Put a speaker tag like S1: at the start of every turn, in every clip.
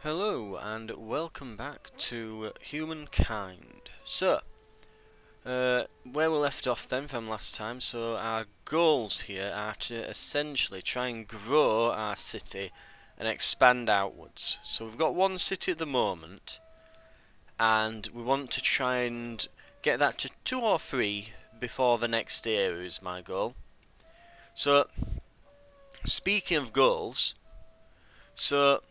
S1: Hello and welcome back to Humankind. Where we left off then from last time, so our goals here are to essentially try and grow our city and expand outwards. So we've got one city at the moment, and we want to try and get that to 2 or 3 before the next era is my goal. So, speaking of goals, so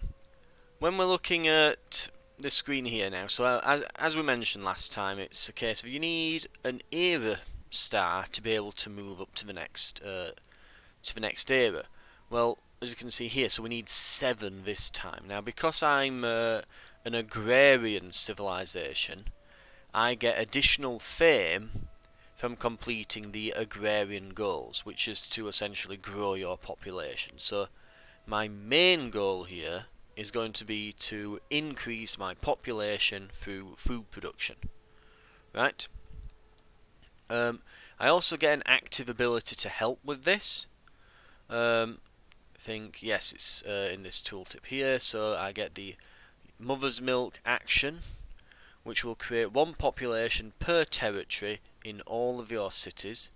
S1: when we're looking at the screen here now, so as we mentioned last time, it's a case of you need an era star to be able to move up to the next era. Well, as you can see here, so we need 7 this time. Now, because I'm an agrarian civilization, I get additional fame from completing the agrarian goals, which is to essentially grow your population. So my main goal here is going to be to increase my population through food production. Right? I also get an active ability to help with this. I think, yes, it's in this tooltip here. So I get the Mother's Milk action, which will create 1 population per territory in all of your cities,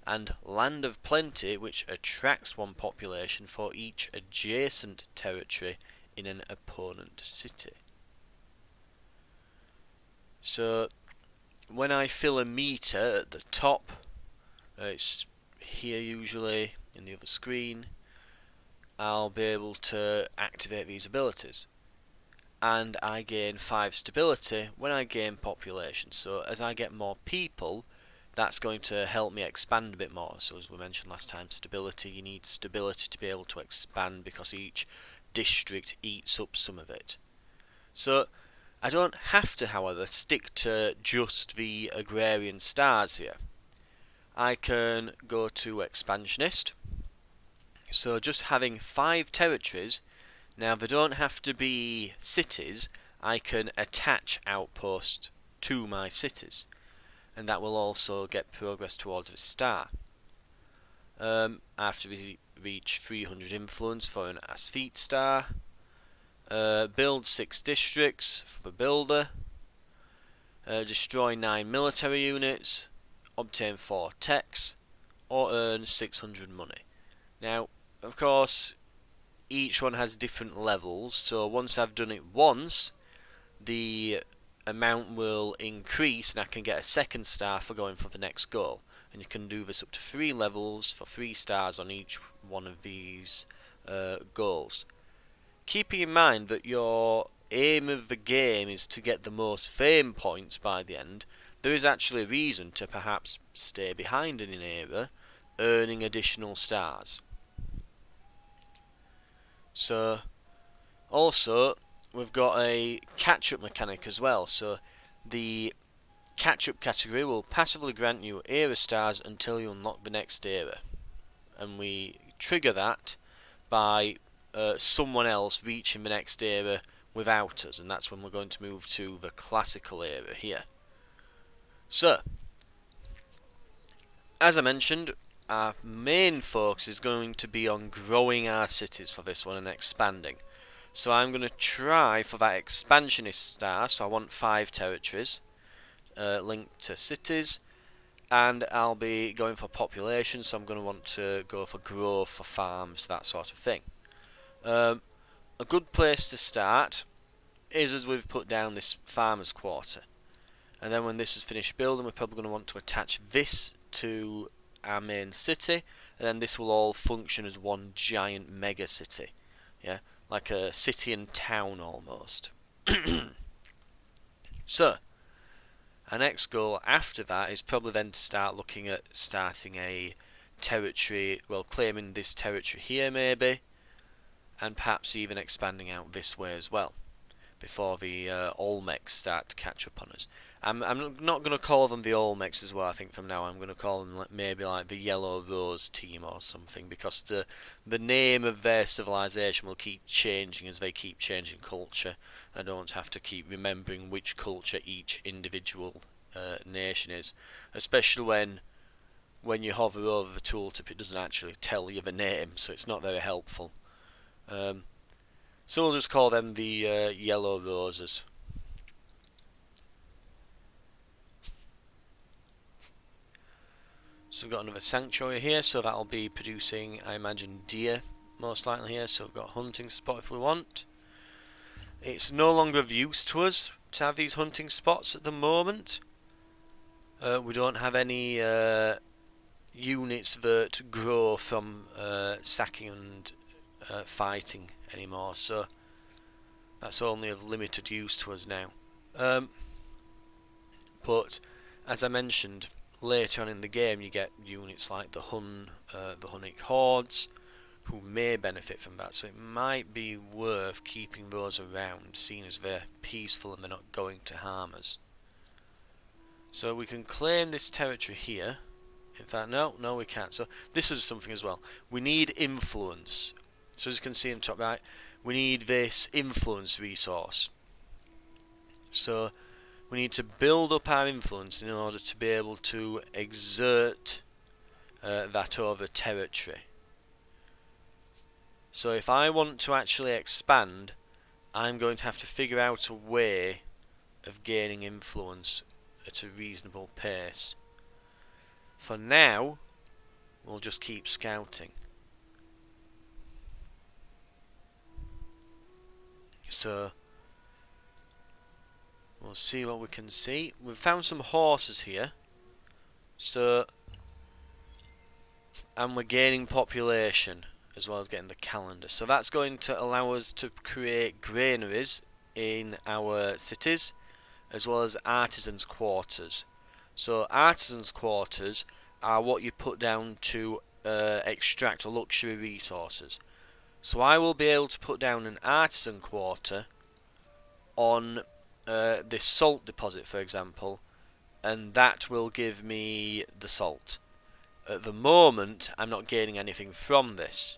S1: and Land of Plenty, which attracts 1 population for each adjacent territory in an opponent city. So when I fill a meter at the top, it's here usually in the other screen, I'll be able to activate these abilities. And I gain 5 stability when I gain population. So as I get more people, that's going to help me expand a bit more. So as we mentioned last time, stability, you need stability to be able to expand because each district eats up some of it. So I don't have to, however, stick to just the agrarian stars here. I can go to expansionist. So just having 5 territories, now they don't have to be cities, I can attach outposts to my cities, and that will also get progress towards a star. After we reach 300 influence for an Asphet star, build 6 districts for the builder, destroy 9 military units, obtain 4 techs, or earn 600 money. Now, of course, each one has different levels, so once I've done it once, the amount will increase and I can get a 2nd star for going for the next goal. And you can do this up to 3 levels for 3 stars on each one of these goals. Keeping in mind that your aim of the game is to get the most fame points by the end, there is actually a reason to perhaps stay behind in an era, earning additional stars. So, also, we've got a catch-up mechanic as well. So, the catch-up category will passively grant you era stars until you unlock the next era. And we trigger that by someone else reaching the next era without us, and that's when we're going to move to the classical era here. So, as I mentioned, our main focus is going to be on growing our cities for this one and expanding. So I'm going to try for that expansionist star, so I want 5 territories linked to cities, and I'll be going for population, so I'm going to want to go for growth, for farms, that sort of thing. A good place to start is as we've put down this farmer's quarter. And then when this is finished building, we're probably going to want to attach this to our main city, and then this will all function as one giant mega city. Yeah, like a city and town almost. So, our next goal after that is probably then to start looking at starting a territory, well, claiming this territory here maybe, and perhaps even expanding out this way as well, before the Olmecs start to catch up on us. I'm not going to call them the Olmecs as well. I think from now I'm going to call them maybe like the Yellow Rose team or something, because the name of their civilization will keep changing as they keep changing culture. I don't have to keep remembering which culture each individual nation is, especially when you hover over the tooltip, it doesn't actually tell you the name, so it's not very helpful. So we'll just call them the yellow roses. So we've got another sanctuary here, so that'll be producing, I imagine, deer most likely here. So we've got a hunting spot if we want. It's no longer of use to us to have these hunting spots at the moment. We don't have any units that grow from sacking and fighting anymore, so that's only of limited use to us now. But as I mentioned, later on in the game you get units like the Hunnic hordes who may benefit from that, so it might be worth keeping those around, seeing as they're peaceful and they're not going to harm us. So we can claim this territory here. In fact, no we can't. So this is something as well. We need influence. So as you can see in the top right, we need this influence resource. So we need to build up our influence in order to be able to exert that over territory. So if I want to actually expand, I'm going to have to figure out a way of gaining influence at a reasonable pace. For now, we'll just keep scouting. So we'll see what we can see. We've found some horses here. So, and we're gaining population as well as getting the calendar. So that's going to allow us to create granaries in our cities as well as artisans' quarters. So artisans' quarters are what you put down to extract luxury resources. So I will be able to put down an artisan quarter on this salt deposit, for example, and that will give me the salt. At the moment, I'm not gaining anything from this.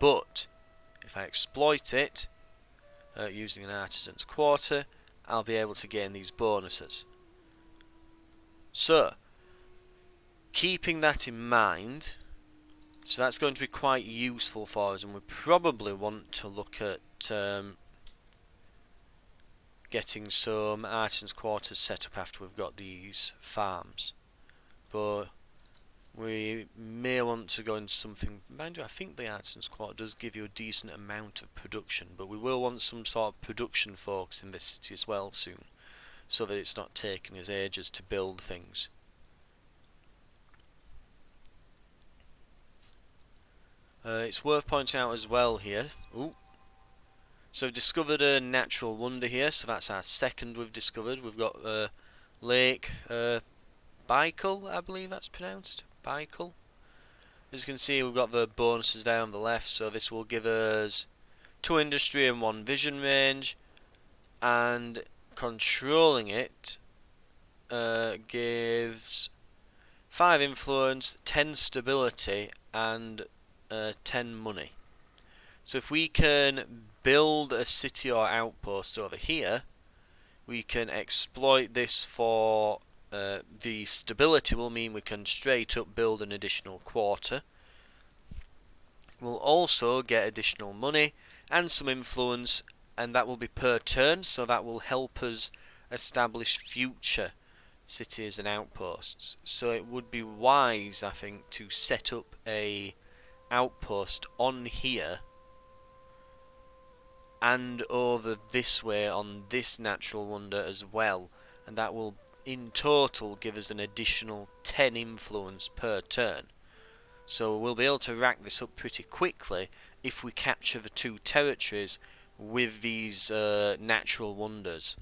S1: But if I exploit it using an artisan's quarter, I'll be able to gain these bonuses. So, keeping that in mind, so that's going to be quite useful for us, and we probably want to look at getting some artisans' quarters set up after we've got these farms. But we may want to go into something. Mind you, I think the artisans' quarter does give you a decent amount of production, but we will want some sort of production focus in this city as well soon, so that it's not taking us ages to build things. It's worth pointing out as well here. So we've discovered a natural wonder here, so that's our second we've discovered. We've got Lake Baikal, I believe that's pronounced. Baikal. As you can see, we've got the bonuses there on the left, so this will give us 2 industry and 1 vision range, and controlling it gives 5 influence, 10 stability, and 10 money. So if we can build a city or outpost over here, we can exploit this for the stability will mean we can straight up build an additional quarter. We'll also get additional money and some influence, and that will be per turn, so that will help us establish future cities and outposts. So it would be wise, I think, to set up a outpost on here and over this way on this natural wonder as well, and that will in total give us an additional 10 influence per turn. So we'll be able to rack this up pretty quickly if we capture the 2 territories with these natural wonders.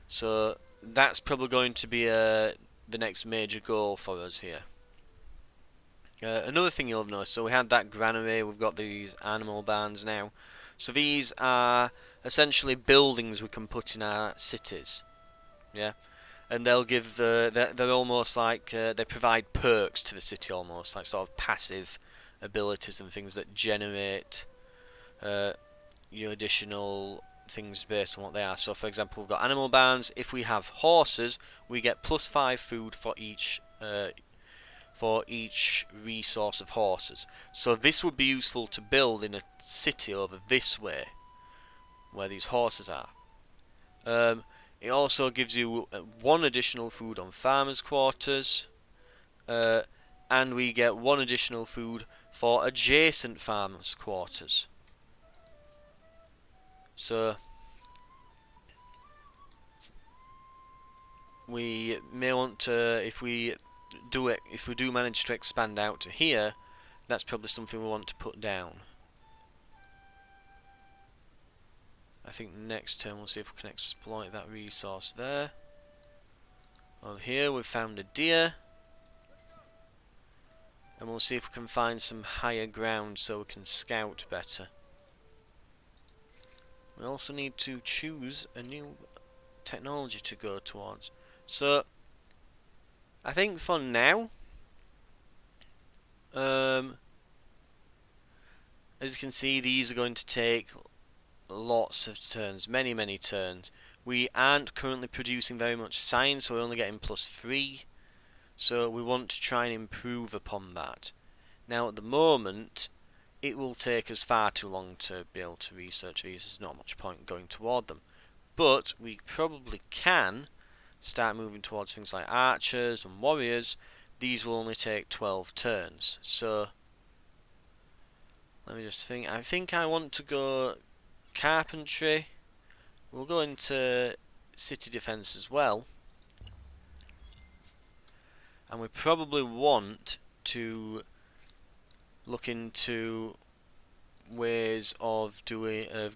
S1: So that's probably going to be the next major goal for us here. Another thing you'll have noticed, so we had that granary, we've got these animal barns now. So these are essentially buildings we can put in our cities, yeah, and they'll give they're almost like they provide perks to the city, almost like sort of passive abilities and things that generate your additional things based on what they are. So for example, we've got animal barns. If we have horses, we get +5 food for each for each resource of horses. So this would be useful to build in a city over this way, where these horses are. It also gives you one additional food on farmers' quarters, and we get one additional food for adjacent farmers' quarters. So we may want to, if we do manage to expand out to here, that's probably something we want to put down. I think next turn we'll see if we can exploit that resource there. Over here we've found a deer, and we'll see if we can find some higher ground so we can scout better. We also need to choose a new technology to go towards. So I think for now, as you can see, these are going to take lots of turns, many turns. We aren't currently producing very much science, so we're only getting +3. So we want to try and improve upon that. Now at the moment, it will take us far too long to be able to research these. There's not much point going toward them. But we probably can start moving towards things like archers and warriors. These will only take 12 turns. So let me just think. I think I want to go carpentry. We'll go into city defense as well. And we probably want to look into ways of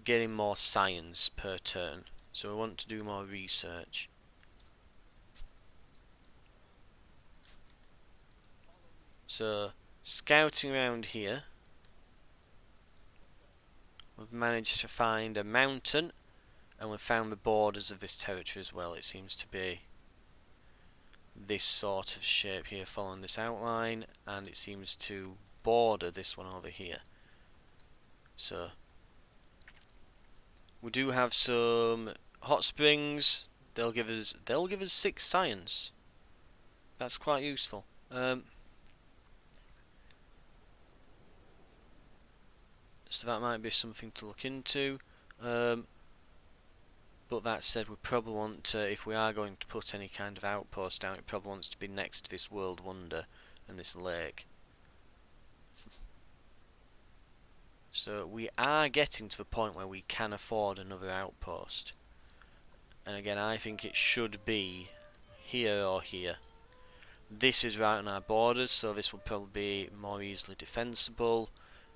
S1: getting more science per turn. So we want to do more research. So scouting around here, we've managed to find a mountain, and we've found the borders of this territory as well. It seems to be this sort of shape here following this outline, and it seems to border this one over here. So we do have some hot springs. They'll give us 6 science. That's quite useful. So that might be something to look into. But that said, we probably want to, if we are going to put any kind of outpost down, it probably wants to be next to this world wonder and this lake. So we are getting to the point where we can afford another outpost. And again, I think it should be here or here. This is right on our borders, so this will probably be more easily defensible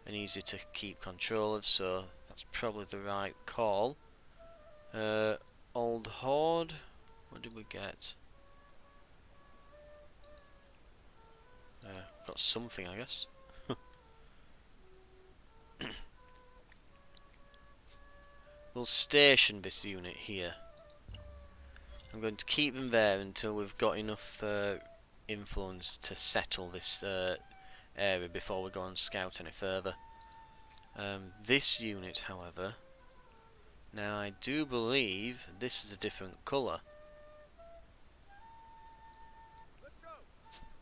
S1: and easy to keep control of, so that's probably the right call. Old Horde, what did we get? Got something, I guess. We'll station this unit here. I'm going to keep them there until we've got enough influence to settle this area before we go and scout any further. This unit, however, now I do believe this is a different colour.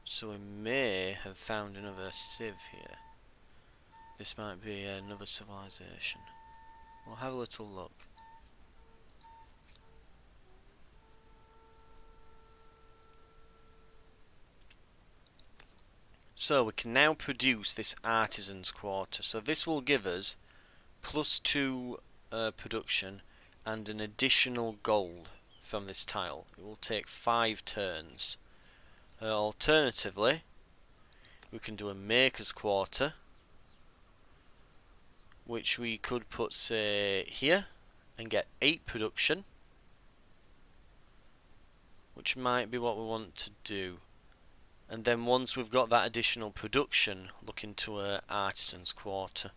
S1: So we may have found another civ here. This might be another civilization. We'll have a little look. So we can now produce this artisan's quarter. So this will give us +2 production and an additional gold from this tile. It will take 5 turns. Alternatively, we can do a maker's quarter, which we could put, say, here and get 8 production, which might be what we want to do. And then once we've got that additional production, look into an artisan's quarter.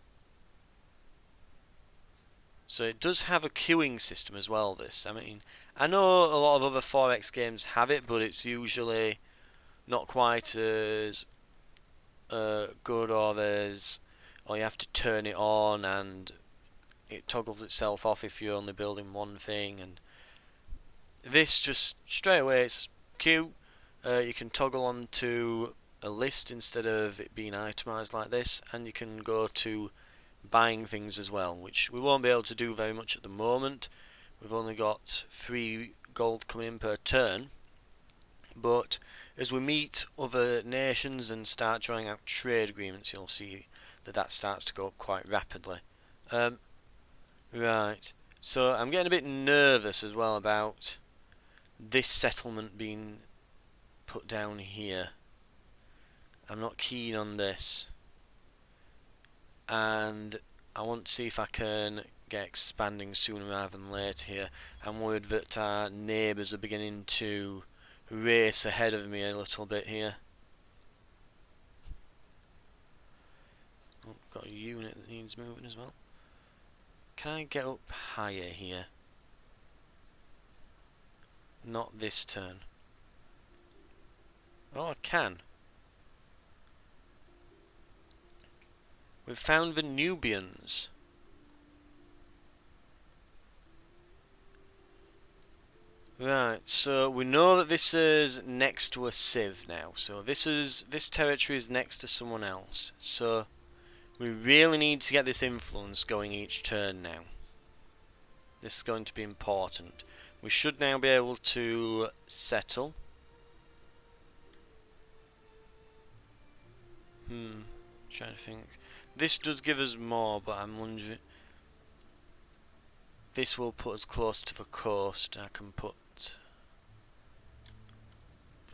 S1: So it does have a queuing system as well, this. I mean, I know a lot of other 4X games have it, but it's usually not quite as good, or you have to turn it on and it toggles itself off if you're only building one thing. And this just straight away, it's queue. You can toggle on to a list instead of it being itemized like this, and you can go to buying things as well, which we won't be able to do very much at the moment. We've only got 3 gold coming in per turn, but as we meet other nations and start drawing out trade agreements, you'll see that that starts to go up quite rapidly. Right, so I'm getting a bit nervous as well about this settlement being put down here. I'm not keen on this, and I want to see if I can get expanding sooner rather than later here. I'm worried that our neighbours are beginning to race ahead of me a little bit here. Oh, got a unit that needs moving as well. Can I get up higher here? Not this turn. Oh, I can. We've found the Nubians. Right, so we know that this is next to a civ now. So this territory is next to someone else. So we really need to get this influence going each turn now. This is going to be important. We should now be able to settle. Trying to think. This does give us more, but I'm wondering. This will put us close to the coast. I can put.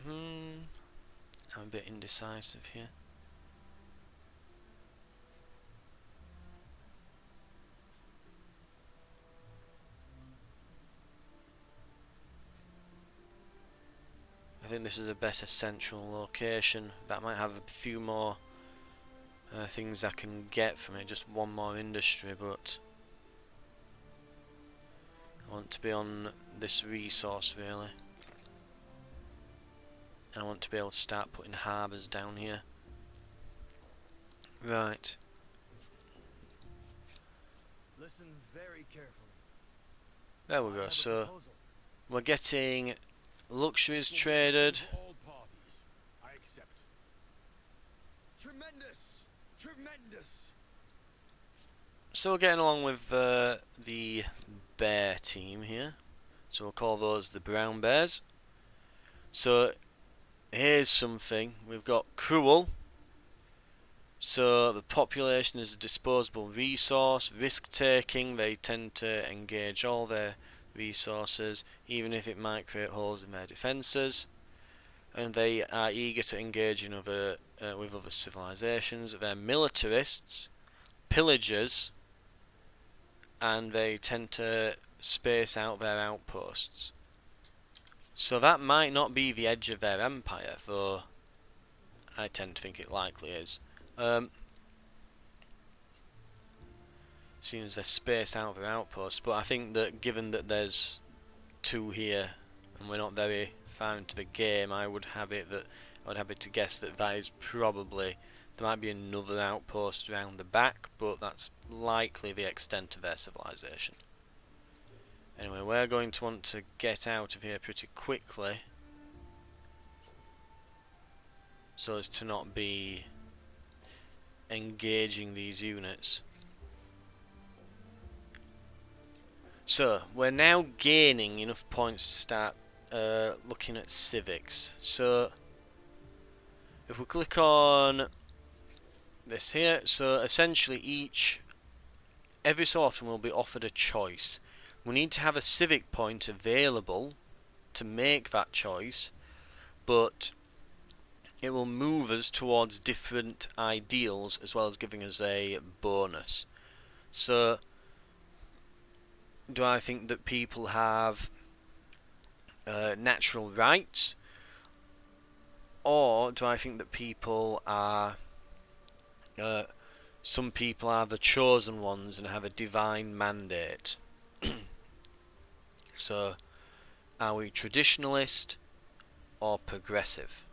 S1: I'm a bit indecisive here. I think this is a better central location. That might have a few more things I can get from it. Just one more industry, but I want to be on this resource really. And I want to be able to start putting harbours down here. Right.
S2: Listen very carefully.
S1: There we go. So we're getting luxuries traded.
S2: All parties. I accept. Tremendous! Tremendous!
S1: So we're getting along with the bear team here. So we'll call those the brown bears. So here's something. We've got cruel. So the population is a disposable resource. Risk taking. They tend to engage all their resources, even if it might create holes in their defences. And they are eager to engage in with other civilizations. They're militarists, pillagers, and they tend to space out their outposts. So that might not be the edge of their empire, though I tend to think it likely is. Seems they're spaced out of their outposts, but I think that given that there's 2 here and we're not very far into the game, I would have it to guess that that is probably, there might be another outpost around the back, but that's likely the extent of their civilization. Anyway, we're going to want to get out of here pretty quickly so as to not be engaging these units. So, we're now gaining enough points to start looking at civics. So, if we click on this here, so essentially every so often we'll be offered a choice. We need to have a civic point available to make that choice, but it will move us towards different ideals as well as giving us a bonus. So, do I think that people have natural rights, or do I think that people are some people are the chosen ones and have a divine mandate? So, are we traditionalist or progressive?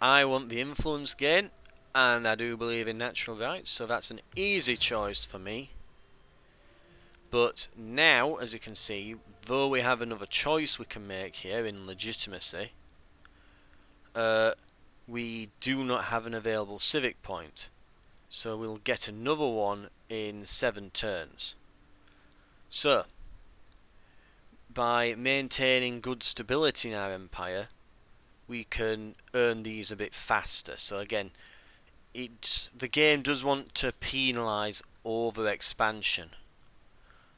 S1: I want the influence gain, and I do believe in natural rights, so that's an easy choice for me. But now, as you can see, though we have another choice we can make here in legitimacy, we do not have an available civic point. So we'll get another one in 7 turns. So, by maintaining good stability in our empire, we can earn these a bit faster. So again, the game does want to penalise over expansion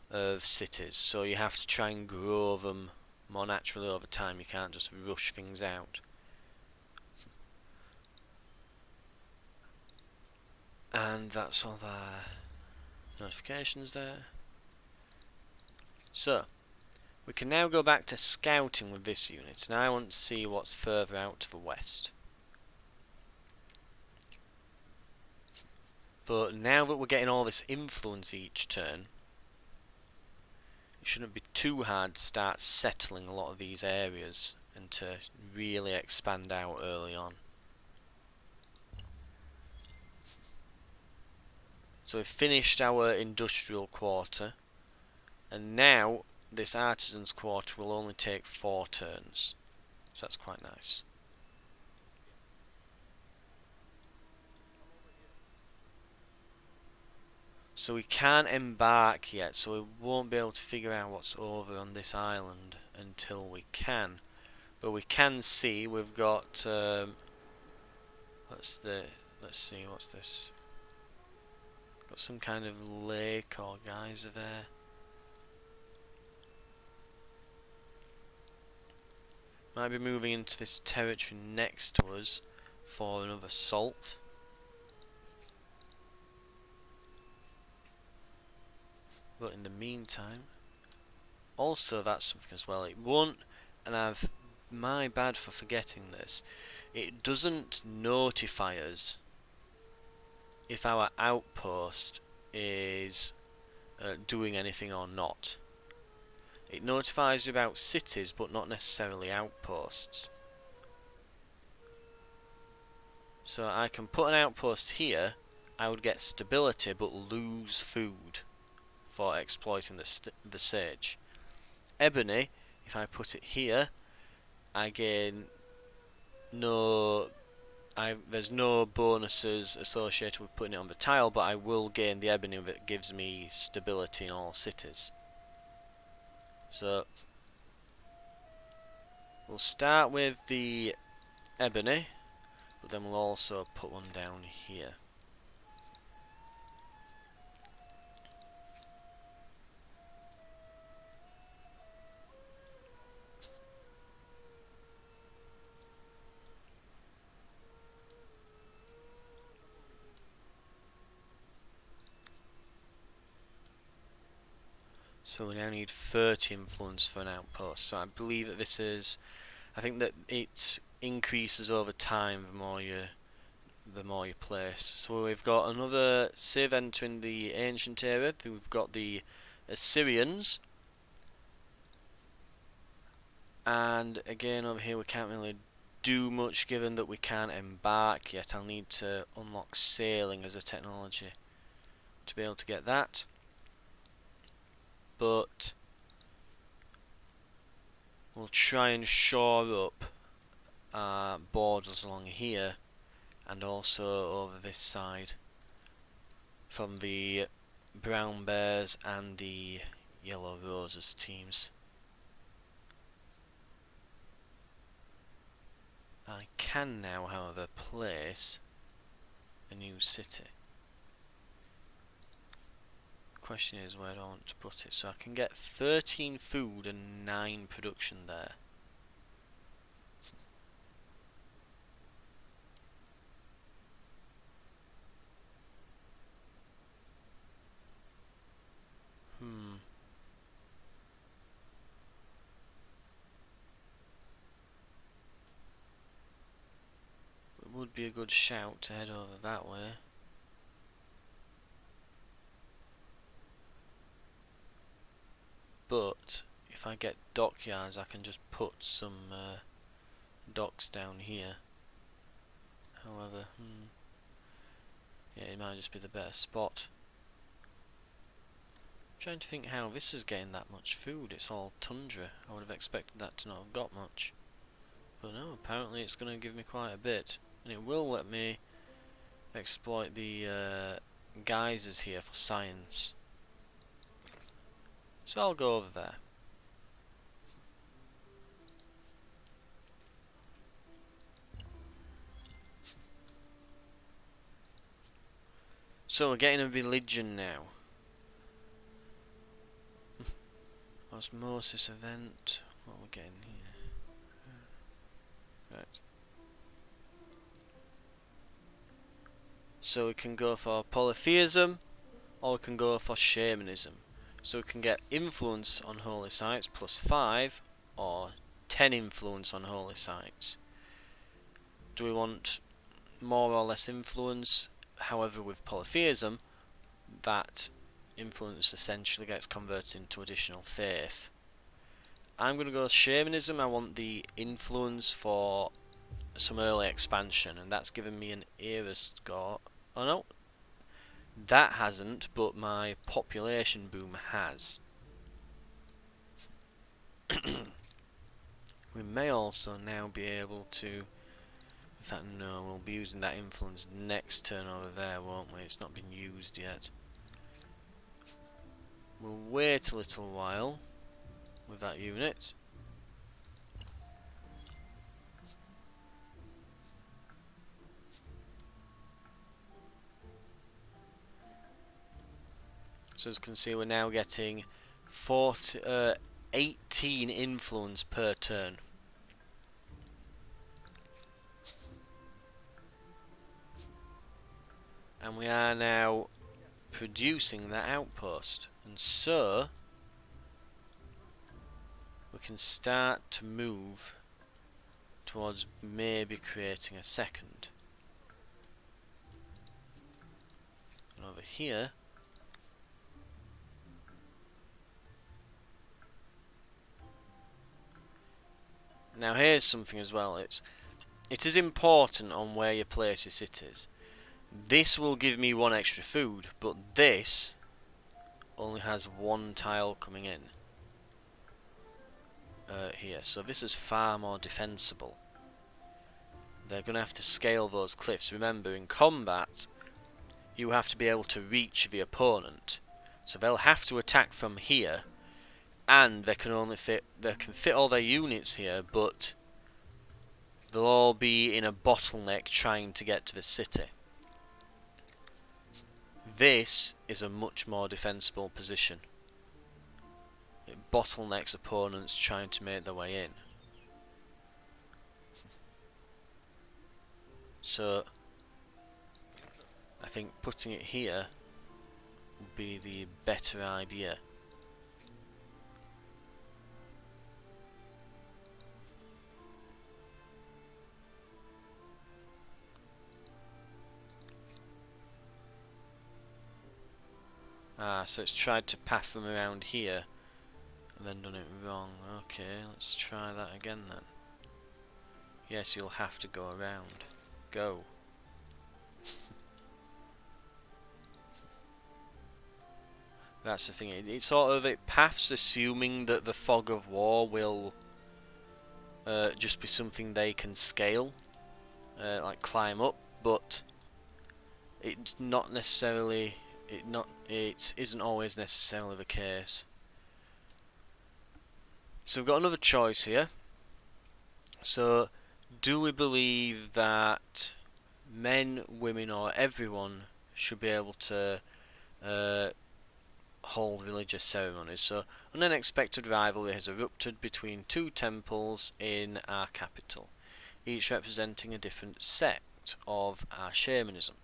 S1: of cities, so you have to try and grow them more naturally over time. You can't just rush things out. And that's all the notifications there. So, we can now go back to scouting with this unit, and I want to see what's further out to the west. But now that we're getting all this influence each turn, it shouldn't be too hard to start settling a lot of these areas and to really expand out early on. So we've finished our industrial quarter, and now this artisan's quarter will only take 4 turns. So that's quite nice. So we can't embark yet, so we won't be able to figure out what's over on this island until we can. But we can see we've got let's see, what's this? Got some kind of lake or geyser there. Might be moving into this territory next to us for another assault. But in the meantime, also that's something as well. It won't, and I've my bad for forgetting this. It doesn't notify us if our outpost is doing anything or not. It notifies you about cities, but not necessarily outposts. So I can put an outpost here, I would get stability but lose food for exploiting the sage. Ebony, if I put it here, I gain there's no bonuses associated with putting it on the tile, but I will gain the ebony that gives me stability in all cities. So we'll start with the ebony, but then we'll also put one down here. So we now need 30 influence for an outpost. So I believe that this is, I think that it increases over time the more you place. So we've got another civ entering the ancient era. We've got the Assyrians, and again over here we can't really do much given that we can't embark yet. I'll need to unlock sailing as a technology to be able to get that. But we'll try and shore up borders along here and also over this side from the Brown Bears and the Yellow Roses teams. I can now, however, place a new city. Question is where I want to put it. So I can get 13 food and 9 production there. It would be a good shout to head over that way. But if I get dockyards, I can just put some docks down here. However, yeah, it might just be the better spot. I'm trying to think how this is getting that much food. It's all tundra. I would have expected that to not have got much. But no, apparently it's going to give me quite a bit. and it will let me exploit the geysers here for science. So I'll go over there. So we're getting a religion now. Osmosis event. What are we getting here? Right. So we can go for polytheism, or we can go for shamanism. So we can get influence on holy sites +5, or 10 influence on holy sites. Do we want more or less influence? However, with polytheism, that influence essentially gets converted into additional faith. I'm going to go shamanism. I want the influence for some early expansion, and that's given me an era score. Oh no, that hasn't, but my population boom has. We may also now be able to, in fact no, we'll be using that influence next turn over there, won't we? It's not been used yet. We'll wait a little while with that unit. So as you can see, we're now getting 18 influence per turn. And we are now producing that outpost. And so we can start to move towards maybe creating a second. And over here, now here's something as well. It is important on where you place your cities. This will give me 1 extra food, but this only has 1 tile coming in here. So this is far more defensible. They're going to have to scale those cliffs. Remember, in combat, you have to be able to reach the opponent. So they'll have to attack from here, and they can fit all their units here, but they'll all be in a bottleneck trying to get to the city. This is a much more defensible position. It bottlenecks opponents trying to make their way in. So I think putting it here would be the better idea. So it's tried to path them around here and then done it wrong. Okay, let's try that again then. Yes, you'll have to go around. Go. That's the thing. It sort of paths assuming that the fog of war will just be something they can scale, like climb up, but it's not necessarily. It isn't always necessarily the case. So we've got another choice here. So, do we believe that men, women, or everyone should be able to hold religious ceremonies? So, an unexpected rivalry has erupted between 2 temples in our capital, each representing a different sect of our shamanism.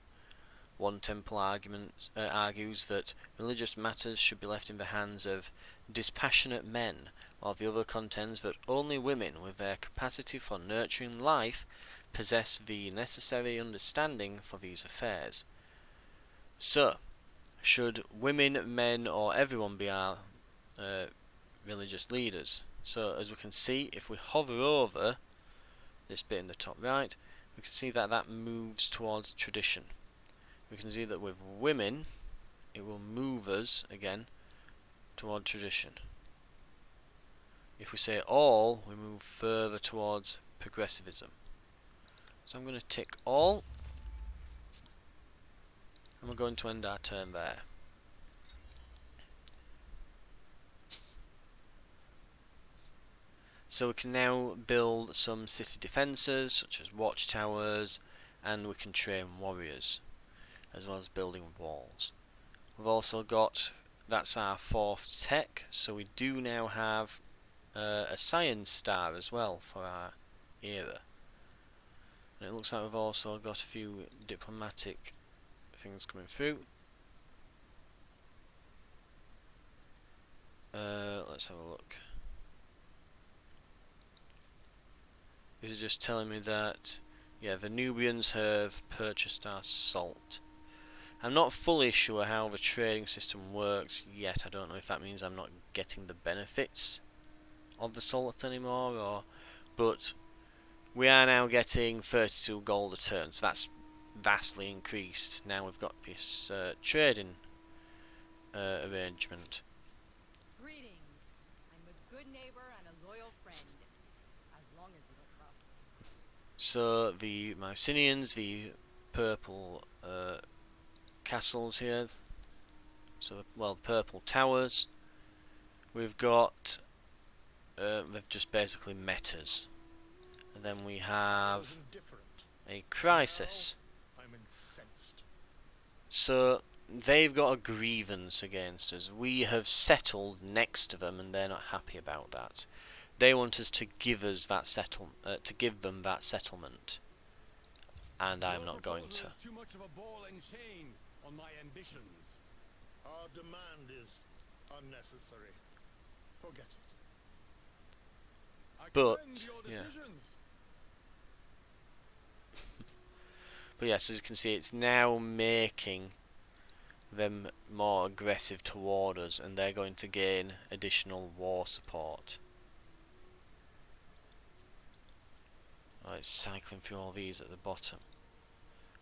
S1: One temple argues that religious matters should be left in the hands of dispassionate men, while the other contends that only women with their capacity for nurturing life possess the necessary understanding for these affairs. So, should women, men, or everyone be our religious leaders? So, as we can see, if we hover over this bit in the top right, we can see that that moves towards tradition. We can see that with women, it will move us, again, toward tradition. If we say all, we move further towards progressivism. So I'm going to tick all, and we're going to end our turn there. So we can now build some city defences, such as watchtowers, and we can train warriors, as well as building walls. We've also got, that's our 4th tech, so we do now have a science star as well for our era. And it looks like we've also got a few diplomatic things coming through. Let's have a look. This is just telling me that, yeah, the Nubians have purchased our salt. I'm not fully sure how the trading system works yet. I don't know if that means I'm not getting the benefits of the salt anymore, or, but we are now getting 32 gold a turn, so that's vastly increased. Now we've got this trading arrangement.
S3: Greetings. I'm a good neighbor and a loyal friend, as long as you don't cross me.
S1: So the Mycenaeans, the purple castles here, so well, purple towers. We've got they've just basically met us, and then we have a crisis.
S2: I'm incensed.
S1: So they've got a grievance against us. We have settled next to them, and they're not happy about that. They want us to give us that give them that settlement, and I'm not going to.
S2: Is too much of a ball and chain on my ambitions.
S4: Our demand is unnecessary. Forget it.
S2: I
S1: But,
S2: commend your
S1: yeah.
S2: decisions.
S1: But yes, as you can see, it's now making them more aggressive toward us, and they're going to gain additional war support. Oh, it's cycling through all these at the bottom.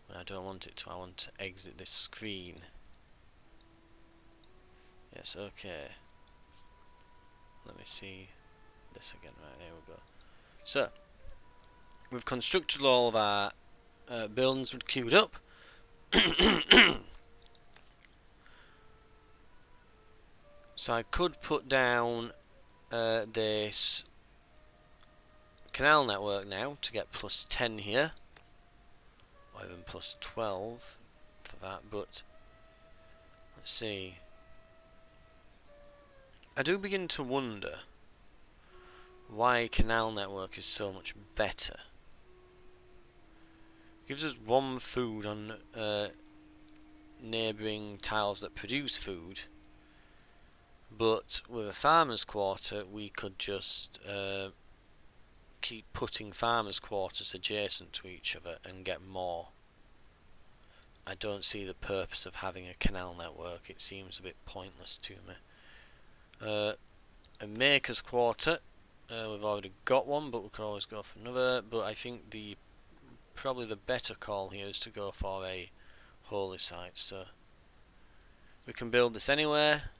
S1: When I don't want it to, I want to exit this screen. Yes, okay. Let me see this again. Right, there we go. So, we've constructed all of our buildings with queued up. So I could put down this canal network now to get plus 10 here, or even plus 12 for that, but let's see. I do begin to wonder why canal network is so much better. It gives us 1 food on neighbouring tiles that produce food, but with a farmer's quarter we could just keep putting farmers' quarters adjacent to each other and get more. I don't see the purpose of having a canal network. It seems a bit pointless to me. A maker's quarter, we've already got one, but we could always go for another. But I think probably the better call here is to go for a holy site. So we can build this anywhere,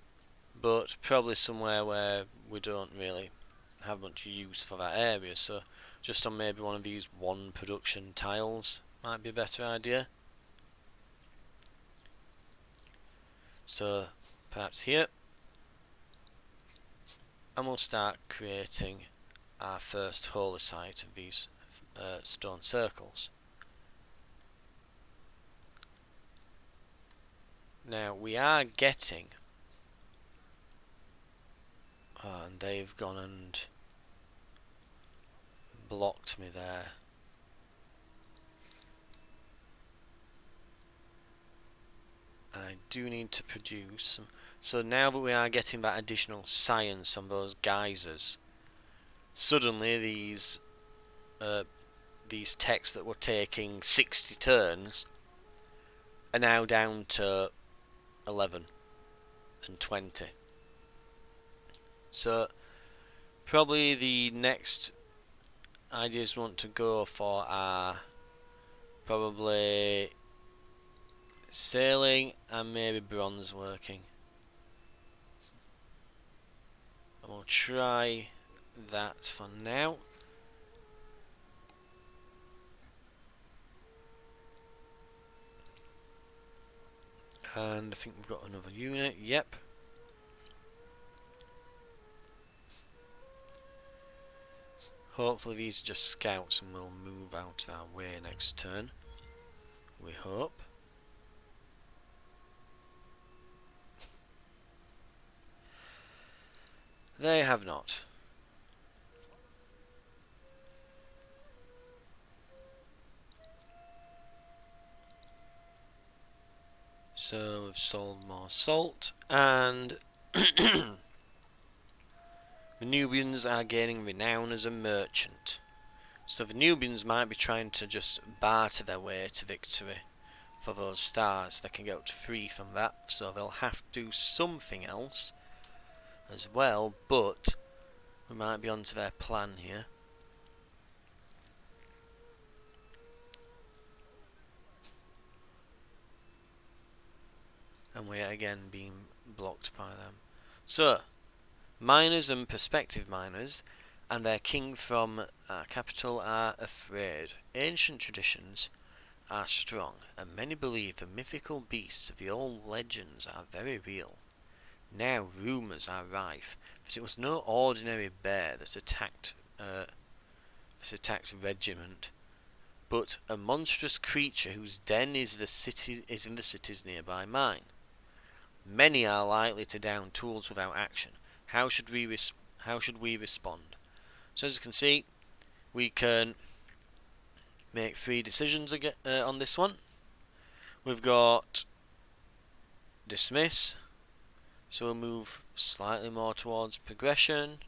S1: but probably somewhere where we don't really have much use for that area, so just on maybe one of these 1 production tiles might be a better idea. So perhaps here, and we'll start creating our first holy site of these stone circles. Now we are getting, and they've gone and blocked me there. And I do need to produce some. So now that we are getting that additional science from those geysers, suddenly these techs that were taking 60 turns are now down to 11 and 20. So probably the next ideas we want to go for are probably sailing and maybe bronze working. And we'll try that for now. And I think we've got another unit. Yep. Hopefully these are just scouts and we'll move out of our way next turn. We hope. They have not. So we've sold more salt, and the Nubians are gaining renown as a merchant. So the Nubians might be trying to just barter their way to victory for those stars. They can get up to 3 from that, so they'll have to do something else as well, but we might be onto their plan here. And we're again being blocked by them. So, miners and prospective miners and their king from capital are afraid. Ancient traditions are strong, and many believe the mythical beasts of the old legends are very real. Now rumours are rife that it was no ordinary bear that attacked regiment, but a monstrous creature whose den is in the city's nearby mine. Many are likely to down tools without action. How should we respond? So as you can see, we can make 3 decisions on this one. We've got dismiss, so we'll move slightly more towards progressivism.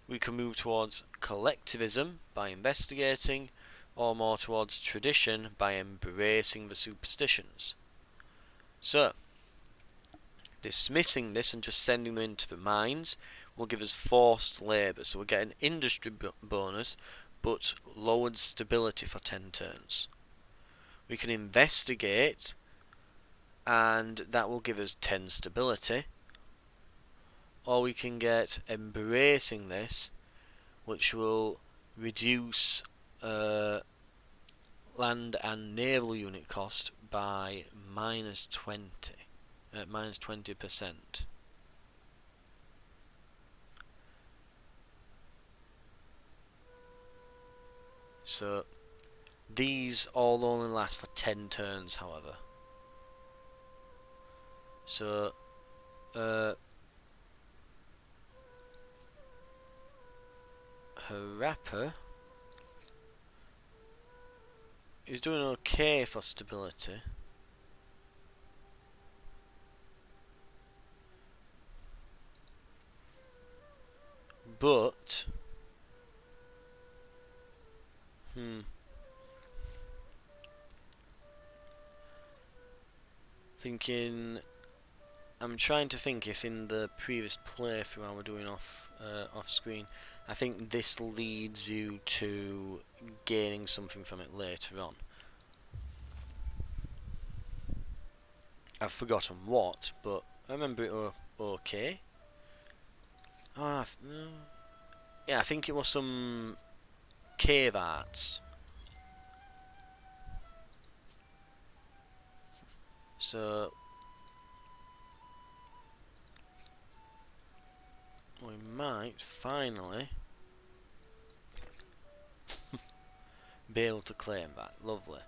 S1: We can move towards collectivism by investigating, or more towards tradition by embracing the superstitions. So, dismissing this and just sending them into the mines will give us forced labour. So we'll get an industry bonus, but lowered stability for 10 turns. We can investigate, and that will give us 10 stability. Or we can get embracing this, which will reduce land and naval unit cost by minus 20%. So these all only last for 10 turns, however. So Harappa is doing okay for stability. But I'm trying to think if in the previous playthrough I were doing off screen, I think this leads you to gaining something from it later on. I've forgotten what, but I remember it were okay. Oh, yeah, I think it was some cave arts. So we might finally be able to claim that. Lovely.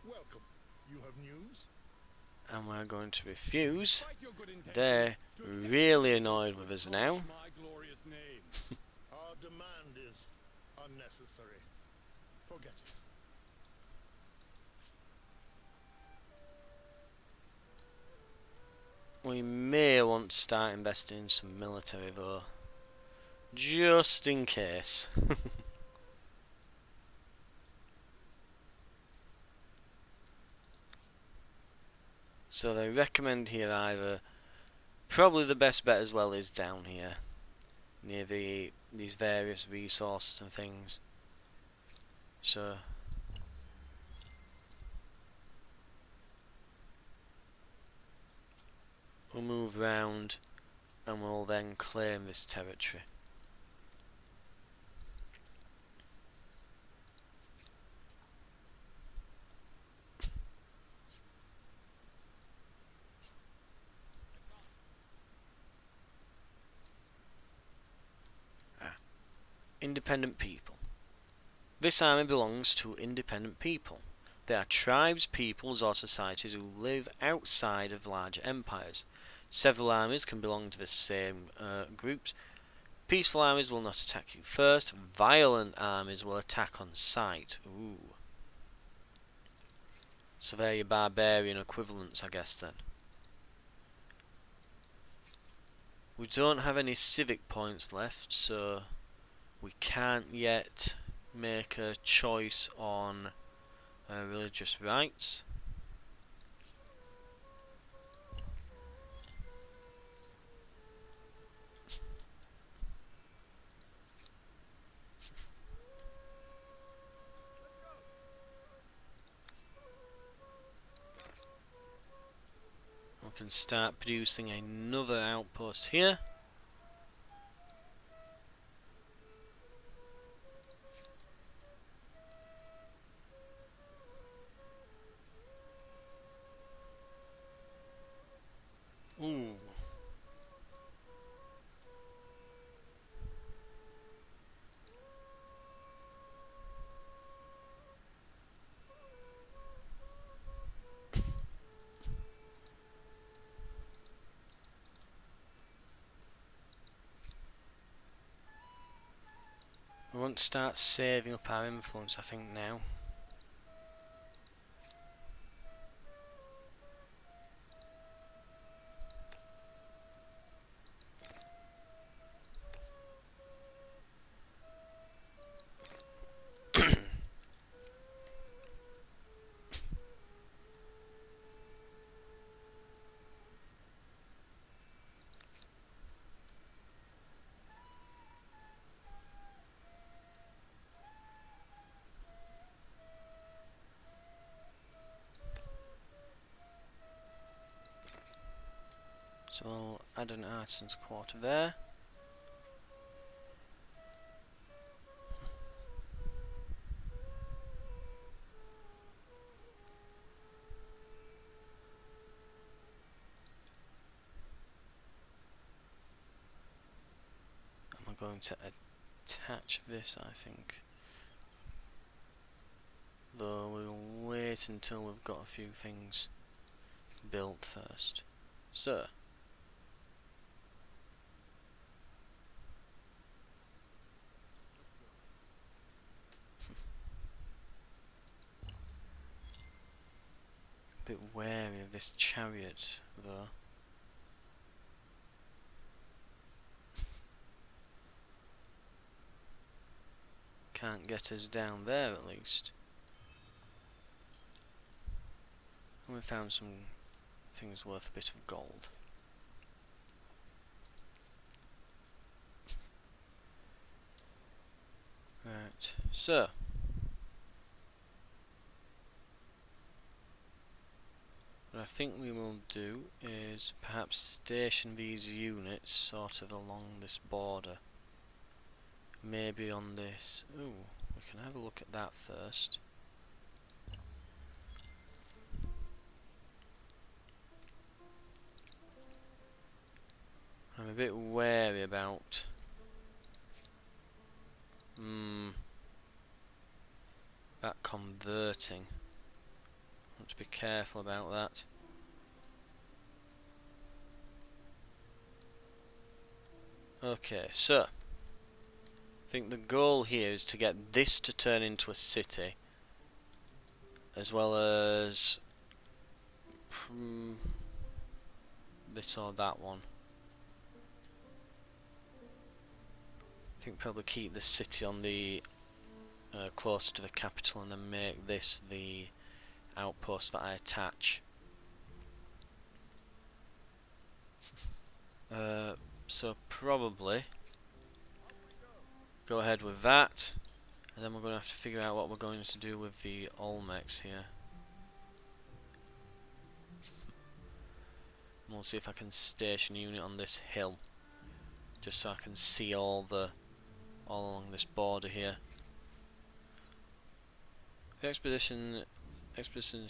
S4: Welcome. You have news?
S1: And we're going to refuse.
S2: Despite your good intentions,
S1: They're
S2: to accept
S1: really annoyed with us now.
S2: my glorious name.
S4: Our demand is unnecessary. Forget it.
S1: We may want to start investing in some military though, just in case. So they recommend here either, probably the best bet as well is down here, near these various resources and things. So We'll move round and we'll then claim this territory. Independent people. This army belongs to independent people. They are tribes, peoples, or societies who live outside of larger empires. Several armies can belong to the same groups. Peaceful armies will not attack you first. Violent armies will attack on sight. Ooh. So they're your barbarian equivalents, I guess, then. We don't have any civic points left, so we can't yet make a choice on religious rights. We can start producing another outpost here. Ooh. We want to start saving up our influence, I think, now. So I'll add an artisan's quarter there. I'm going to attach this, I think. Though we'll wait until we've got a few things built first. So, a bit wary of this chariot, though. Can't get us down there, at least. And we found some things worth a bit of gold. Right, so what I think we will do is perhaps station these units sort of along this border. Maybe on this. Ooh, we can have a look at that first. I'm a bit wary about that converting. I want to be careful about that. Okay, so I think the goal here is to get this to turn into a city, as well as this or that one. I think probably keep the city on the closer to the capital, and then make this the outpost that I attach. So probably go ahead with that, and then we're going to have to figure out what we're going to do with the Olmecs here. we'll see if I can station a unit on this hill, just so I can see all along this border here. The expedition's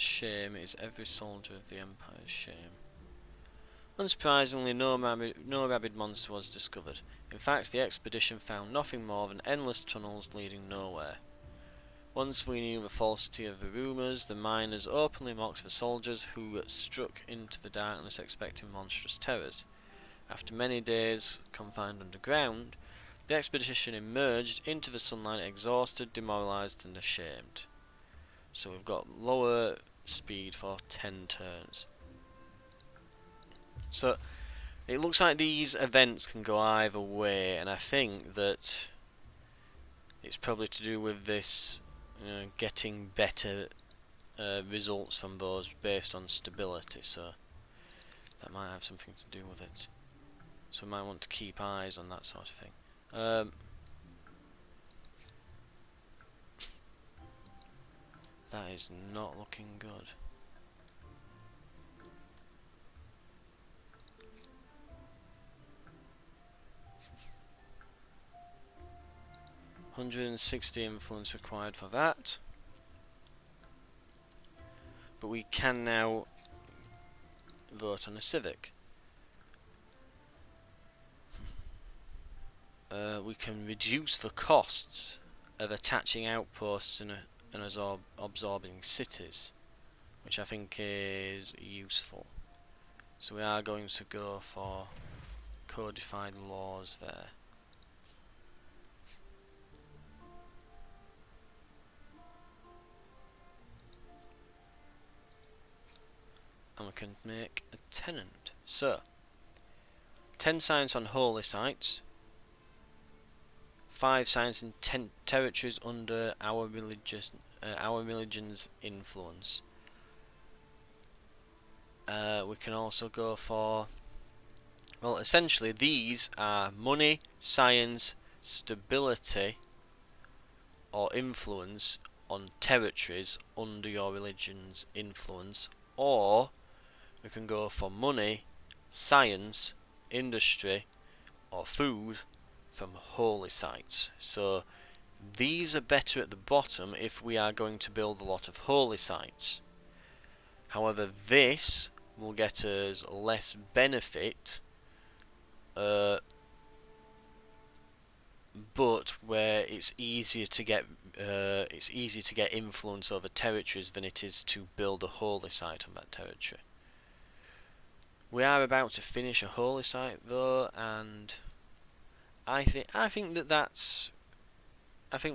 S1: shame is every soldier of the Empire's shame. Unsurprisingly, no rabid monster was discovered. In fact, the expedition found nothing more than endless tunnels leading nowhere. Once we knew the falsity of the rumours, the miners openly mocked the soldiers who struck into the darkness expecting monstrous terrors. After many days confined underground, the expedition emerged into the sunlight exhausted, demoralised and ashamed. So we've got lower speed for 10 turns. So it looks like these events can go either way, and I think that it's probably to do with this getting better results from those based on stability, so that might have something to do with it. So we might want to keep eyes on that sort of thing. That is not looking good. $160 influence required for that. But we can now vote on a civic. We can reduce the costs of attaching outposts and absorbing cities, which I think is useful. So we are going to go for codified laws there. And we can make a tenant. So 10 science on holy sites, 5 science in 10 territories under our religion's influence. We can also go for, well, essentially these are money, science, stability or influence on territories under your religion's influence, or we can go for money, science, industry or food from holy sites. So these are better at the bottom if we are going to build a lot of holy sites. However, this will get us less benefit, but where it's easier to get influence over territories than it is to build a holy site on that territory. We are about to finish a holy site though, and I think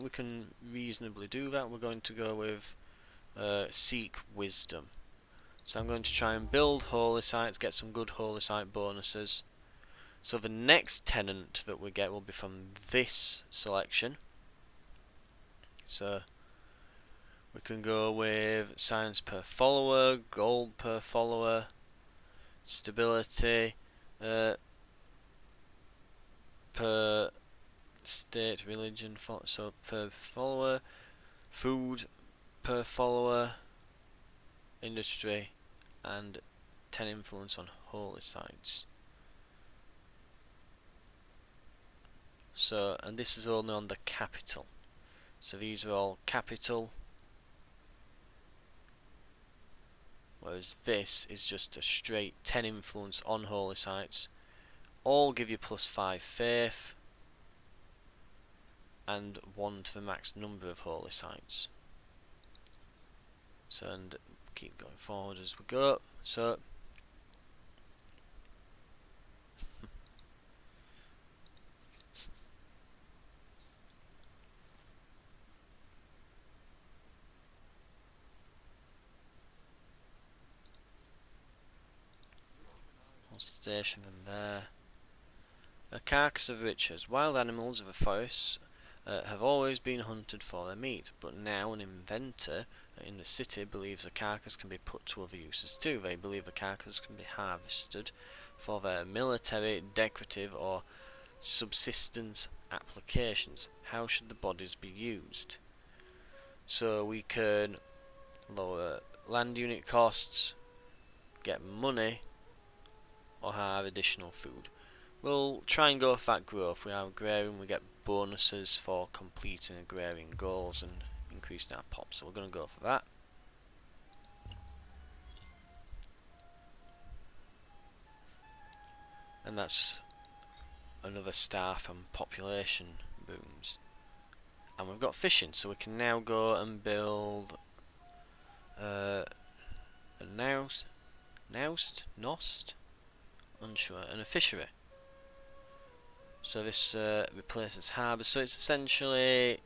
S1: we can reasonably do that. We're going to go with seek wisdom. So I'm going to try and build holy sites, get some good holy site bonuses. So the next tenant that we get will be from this selection. So we can go with science per follower, gold per follower, stability per state, religion, so per follower, food per follower, industry, and 10 influence on holy sites. So, and this is only on the capital. So these are all capital, whereas this is just a straight 10 influence on holy sites. All give you +5 faith and 1 to the max number of holy sites. So, and keep going forward as we go. So we'll station them there. A carcass of riches. Wild animals of the forests have always been hunted for their meat, but now an inventor in the city believes the carcass can be put to other uses too. They believe the carcass can be harvested for their military, decorative or subsistence applications. How should the bodies be used? So we can lower land unit costs, get money, or have additional food. We'll try and go for that growth. We have agrarian, we get bonuses for completing agrarian goals and increasing our pop, so we're going to go for that. And that's another star from population booms. And we've got fishing, so we can now go and build a nost, unsure, and a fishery. So this replaces harbour, so it's essentially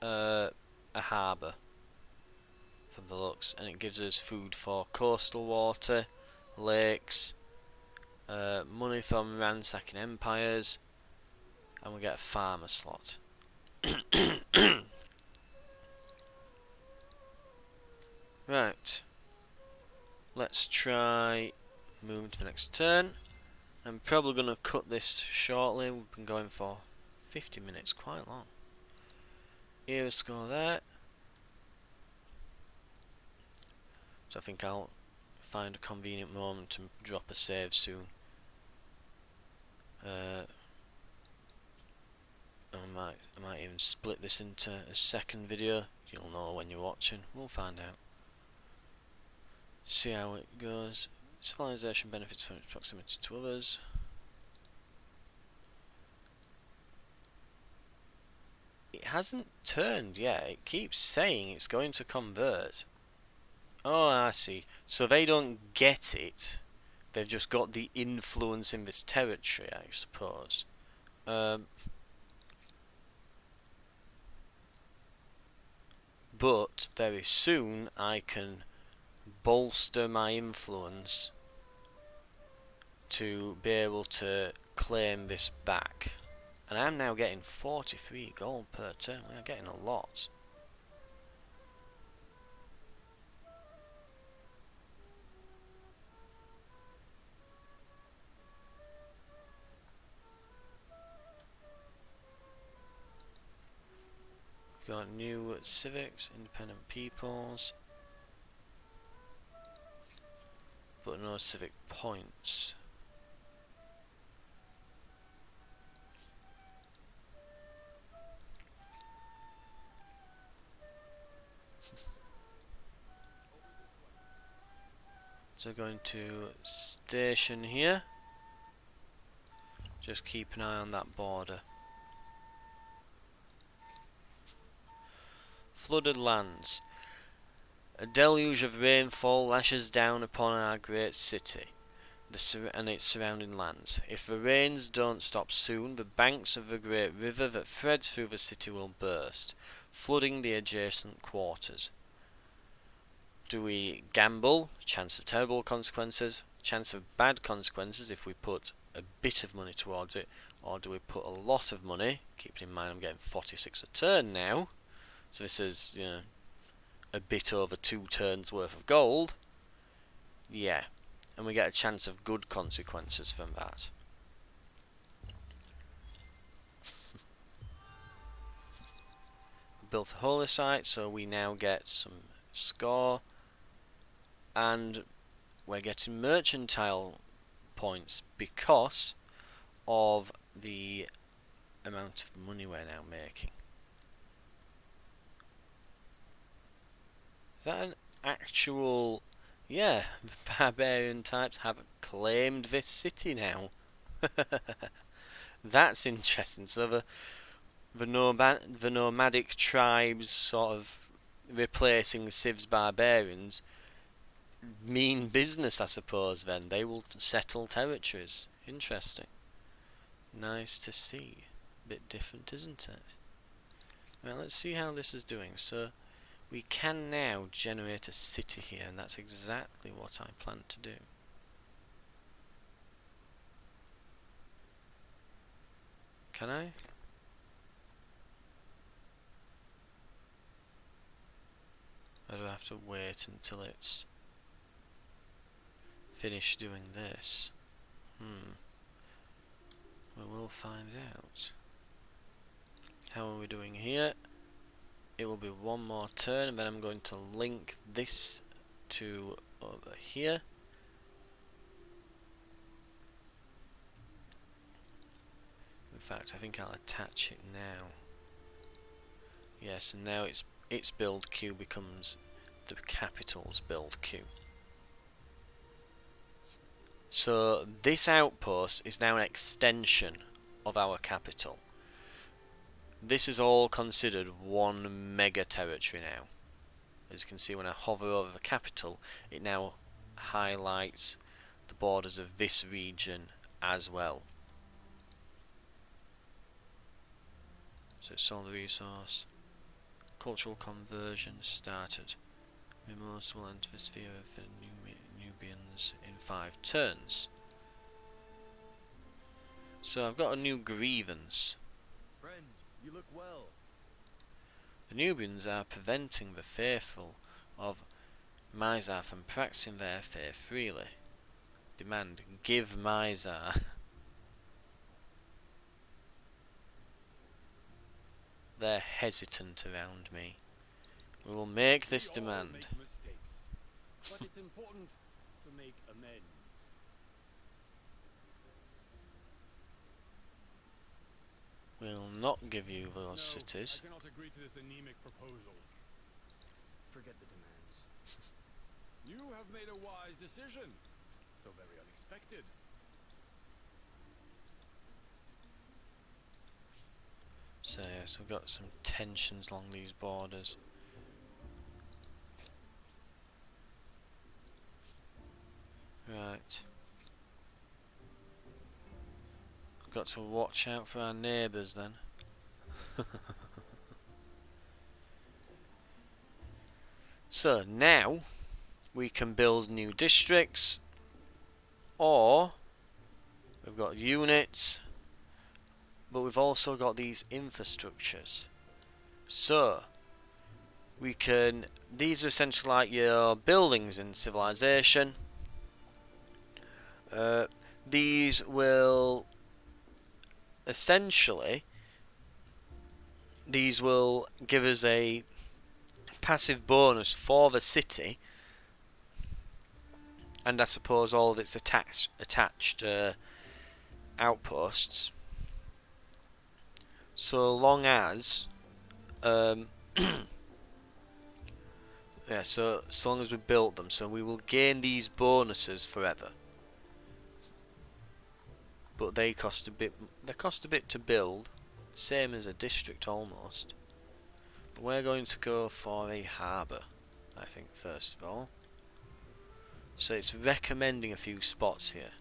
S1: a harbour from the looks, and it gives us food for coastal water, lakes, money from ransacking empires, and we get a farmer slot. Right, let's try moving to the next turn. I'm probably going to cut this shortly. We've been going for 50 minutes, quite long. Here, let's go there. So I think I'll find a convenient moment to drop a save soon. I might even split this into a second video. You'll know when you're watching. We'll find out. See how it goes. Civilization benefits from its proximity to others. It hasn't turned yet. It keeps saying it's going to convert. Oh, I see. So they don't get it. They've just got the influence in this territory, I suppose. But very soon I can bolster my influence to be able to claim this back. And I'm now getting 43 gold per turn. We're getting a lot. We've got new civics, independent peoples, but no civic points. So going to station here. Just keep an eye on that border. Flooded lands. A deluge of rainfall lashes down upon our great city and its surrounding lands. If the rains don't stop soon, the banks of the great river that threads through the city will burst, flooding the adjacent quarters. Do we gamble? Chance of terrible consequences. Chance of bad consequences if we put a bit of money towards it. Or do we put a lot of money? Keeping in mind I'm getting 46 a turn now. So this is, you know, a bit over 2 turns worth of gold. Yeah. And we get a chance of good consequences from that. Built a holy site, so we now get some score. And we're getting mercantile points because of the amount of money we're now making. Is that an actual... Yeah, the barbarian types have claimed this city now. That's interesting. So the nomadic tribes sort of replacing Civ's barbarians mean business, I suppose, then. They will settle territories. Interesting. Nice to see. Bit different, isn't it? Well, let's see how this is doing. So we can now generate a city here, and that's exactly what I plan to do. Can I? Or do I have to wait until it's finished doing this? We will find out. How are we doing here? It will be one more turn, and then I'm going to link this to over here. fact, I think I'll attach it now. Yes, and now its build queue becomes the capital's build queue. So this outpost is now an extension of our capital. This is all considered one mega territory now. As you can see, when I hover over the capital, it now highlights the borders of this region as well. So solar resource, cultural conversion started. Mimos will enter the sphere of the Nubians in 5 turns. So I've got a new grievance.
S5: Friend, you look well.
S1: The Nubians are preventing the faithful of Mizar from practicing their faith freely. Demand, give Mizar. They're hesitant around me. We will make this
S2: We all
S1: demand.
S2: make mistakes, but it's important to make amends.
S1: We'll not give you those
S2: No,
S1: cities.
S2: I cannot agree to this anemic proposal.
S5: Forget the demands.
S2: You have made a wise decision. So very unexpected.
S1: So yes, we've got some tensions along these borders. Right. We've got to watch out for our neighbours then. So now we can build new districts, or we've got units, but we've also got these infrastructures. So we can, these are essentially like your buildings in civilization. These will essentially, these will give us a passive bonus for the city, and I suppose all of its attached outposts, so long as yeah, so long as we built them, so we will gain these bonuses forever. But they cost a bit. They cost a bit to build, same as a district almost. But we're going to go for a harbour, I think, first of all. So it's recommending a few spots here.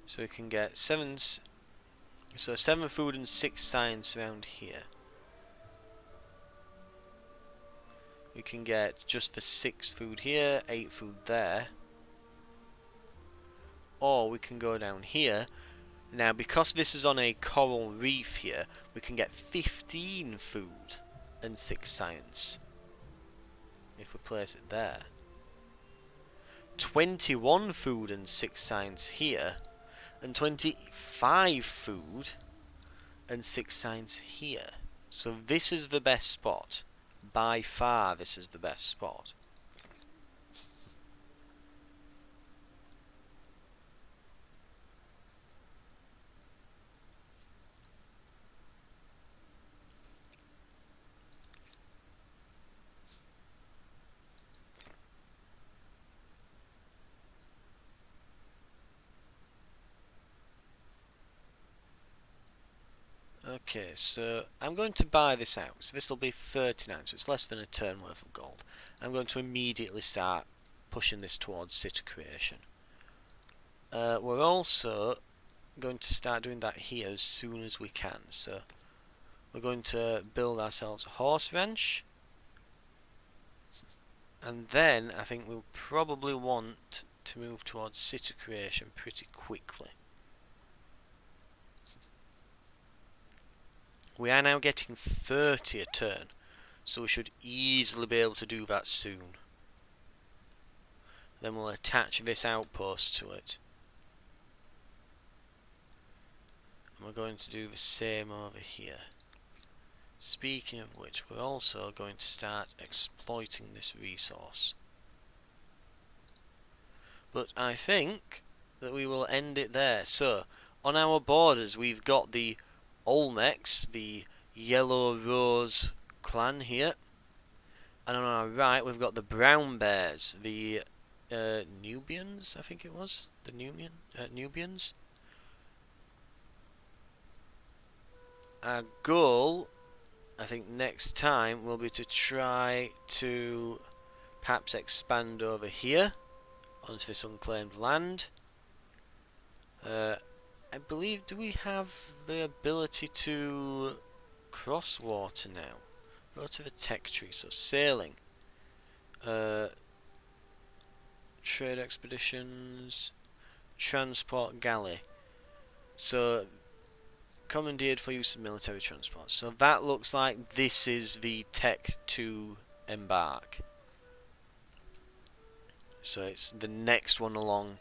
S1: So we can get 7 food and 6 science around here. We can get just the 6 food here, 8 food there. Or we can go down here. Now, because this is on a coral reef here, we can get 15 food and 6 science. If we place it there. 21 food and 6 science here. And 25 food and 6 science here. So this is the best spot. By far, this is the best spot. Okay, so I'm going to buy this out. So this will be 39, so it's less than a turn worth of gold. I'm going to immediately start pushing this towards city creation. We're also going to start doing that here as soon as we can. So we're going to build ourselves a horse ranch. And then I think we'll probably want to move towards city creation pretty quickly. We are now getting 30 a turn, so we should easily be able to do that soon. Then we'll attach this outpost to it. And we're going to do the same over here. Speaking of which, we're also going to start exploiting this resource. But I think that we will end it there. So, on our borders we've got the Olmecs, the Yellow Rose clan here. And on our right we've got the Brown Bears, the Nubians, I think it was? The Nubians? Our goal, I think next time, will be to try to perhaps expand over here onto this unclaimed land. I believe, do we have the ability to cross water now? Go to the tech tree, so sailing. Trade expeditions, transport galley. So, commandeered for use of military transport. So that looks like this is the tech to embark. So it's the next one along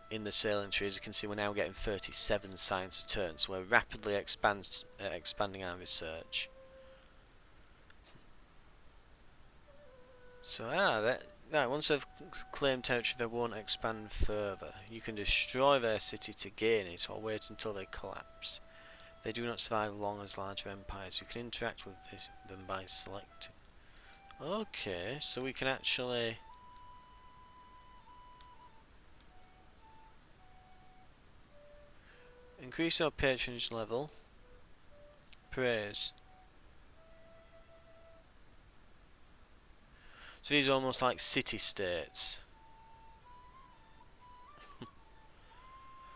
S1: in the sailing tree. As you can see, we're now getting 37 science a turn, so we're rapidly expanding our research. So right, once they've claimed territory, they won't expand further. You can destroy their city to gain it, or wait until they collapse. They do not survive long as larger empires. You can interact with them by selecting. Okay, so we can actually increase our patronage level. Praise. So these are almost like city-states.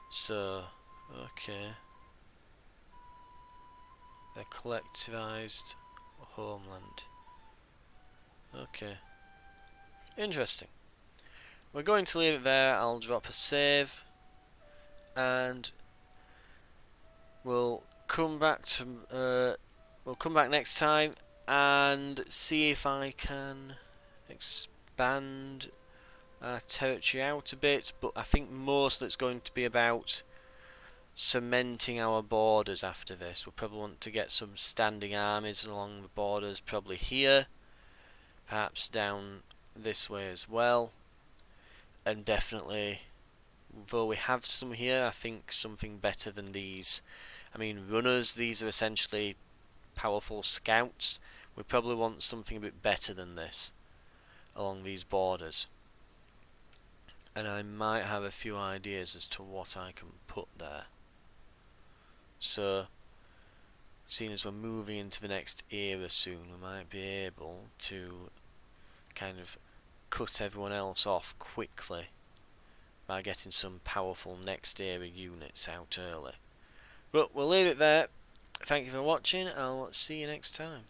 S1: So, okay. They're collectivized homeland. Okay. Interesting. We're going to leave it there. I'll drop a save. And we'll come back next time and see if I can expand our territory out a bit, but I think mostly it's going to be about cementing our borders after this. We'll probably want to get some standing armies along the borders, probably here, perhaps down this way as well, and definitely, though we have some here, I think something better than these. I mean, runners, these are essentially powerful scouts. We probably want something a bit better than this along these borders. And I might have a few ideas as to what I can put there. So, seeing as we're moving into the next era soon, we might be able to kind of cut everyone else off quickly by getting some powerful next era units out early. But we'll leave it there. Thank you for watching. I'll see you next time.